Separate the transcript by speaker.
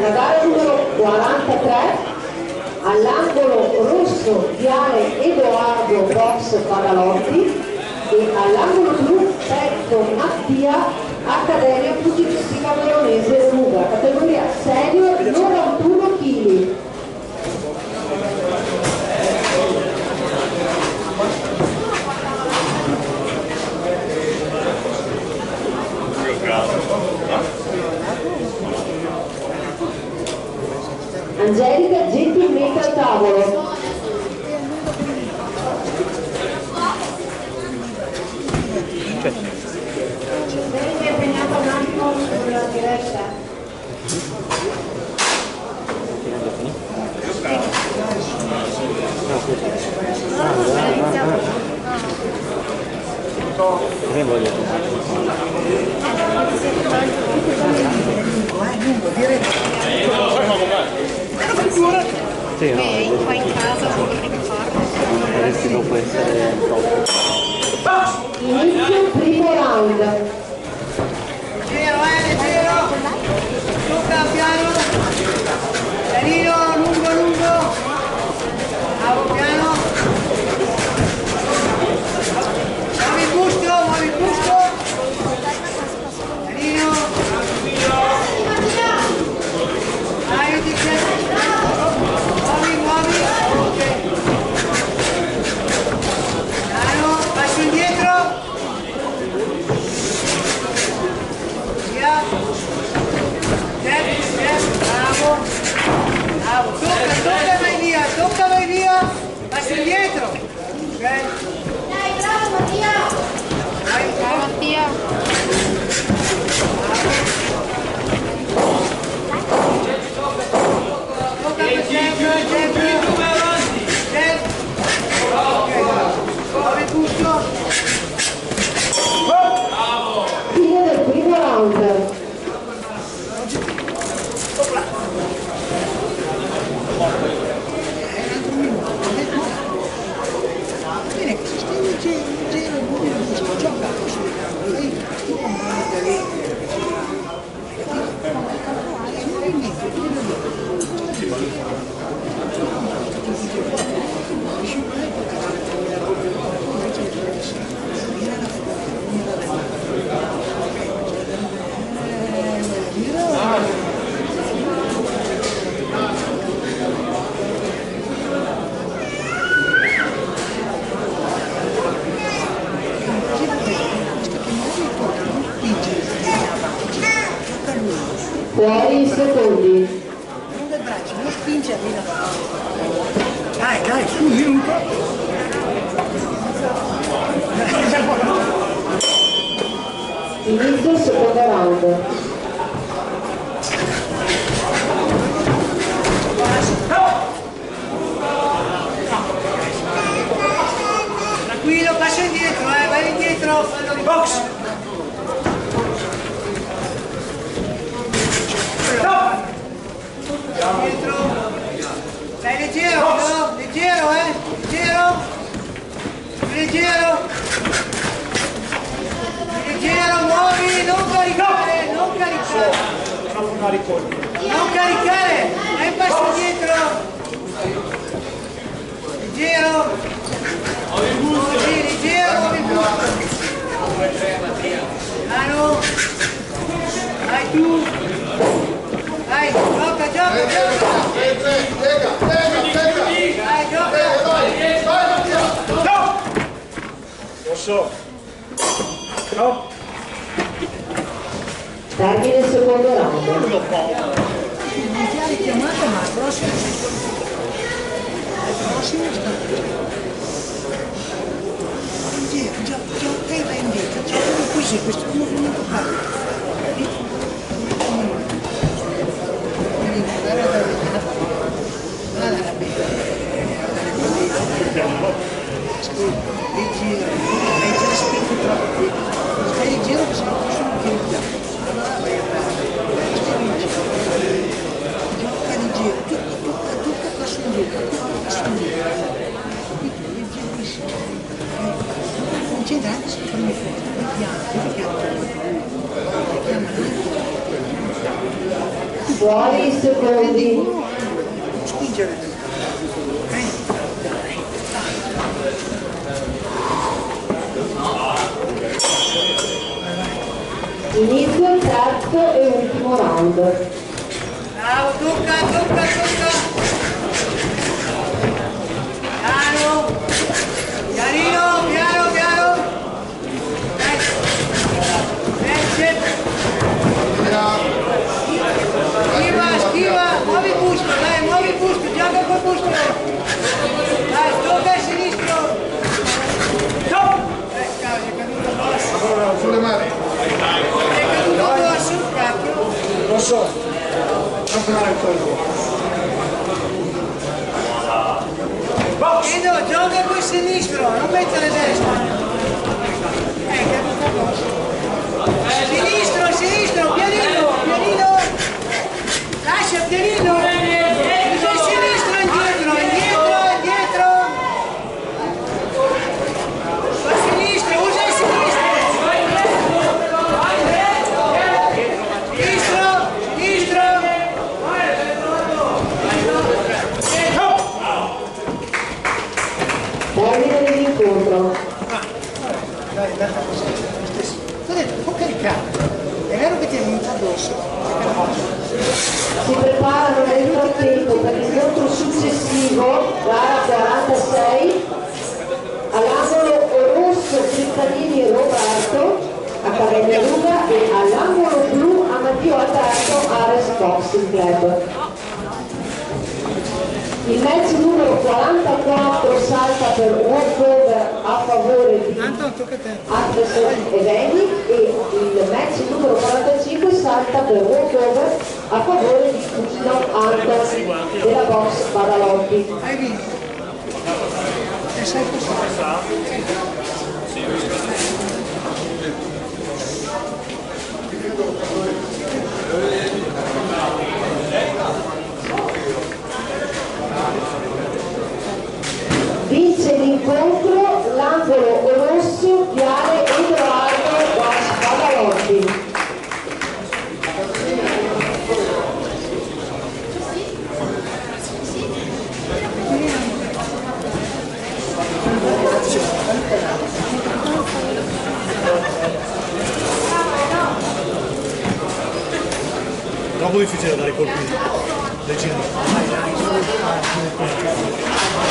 Speaker 1: la gara numero 43 all'angolo rosso viale Edoardo Box Pagalotti e all'angolo blu Petto Mattia Accademia Pugilistica Veronese Ruga, categoria senior 91 kg. Angelica gentilmente al tavolo. Vieni impegnato un attimo sulla diretta.
Speaker 2: Sì, no,
Speaker 3: qua in casa non vorrei farlo.
Speaker 2: dovresti dopo essere troppo.
Speaker 1: Inizio primo round.
Speaker 4: Leggero, tocca piano, pianino, lungo, bravo piano, muovi il busto, pianino, dai, ti muovi, ok, piano, passo indietro, via, bravo, tocca vai via, passo indietro, ok,
Speaker 3: Dai, bravo Mattia! Bravo Mattia!
Speaker 4: tocca per sempre, ok, muovi il busto,
Speaker 1: Fine del primo round.
Speaker 4: bene, se stai leggero, gioca, fai tu comanda lì,
Speaker 1: Fuori i secondi.
Speaker 4: lunga il braccio, non spinge, arriva. Dai, su, minuto.
Speaker 1: Inizio secondo round.
Speaker 4: Tranquillo, passo indietro, vai indietro, fallo di box. Dietro. Stai leggero, no? Leggero, leggero, muovi, non caricare. Non caricare, dai un passo indietro. Leggero. Leggero, muovi il busto. Mano. Vai tu. Dai, gioca. Dai, gioca.
Speaker 5: Posso? No?
Speaker 1: Termine il secondo round.
Speaker 4: Iniziale chiamata, ma la prossima gioca e vai indietro, gioca così, questo movimento qua. Leggero, hai già spinto troppo, stai leggero che se non posso non gioca leggero, tocca passo indietro, capito? Leggerissimo, concentrati su farmi fuori, piano, chiama
Speaker 1: 6 secondi.
Speaker 4: Spingere.
Speaker 1: Inizio il terzo e ultimo round.
Speaker 4: Bravo, tocca. Piano. Schiva, muovi il busco, gioca col busco. Dai, tocca a sinistro. Cavolo, è caduto addosso.
Speaker 5: Sulle mani.
Speaker 4: È caduto addosso, cacchio.
Speaker 5: Rosso. Non fermare il colpo.
Speaker 4: Edo, gioca col sinistro, non mettere destra. È caduto addosso. Sinistro, pianino. Lascia pianino. Usa il sinistro, indietro. Va sinistro, usa il sinistro. Sinistro.
Speaker 1: Termine dell'incontro.
Speaker 4: Dai, così. Ti ho detto, può caricare. È vero che ti è venuto addosso.
Speaker 1: Si preparano nel frattempo per l'incontro successivo, gara 46, all'angolo rosso Cristalini Roberto a Cavegnaruga e all'angolo blu Matteo Alberto Ares Boxing Club. Il match numero 44 salta per walkover a favore di
Speaker 4: Anton, tocca a te.
Speaker 1: Anderson e Veni e il match numero 45 salta per walkover a favore di Cusino Anton della box Badalotti.
Speaker 4: Hai vinto. E sei passato.
Speaker 1: Vince l'incontro l'angolo rosso Viale Edoardo Box Badalotti.
Speaker 5: Troppo difficile dare colpi leggeri.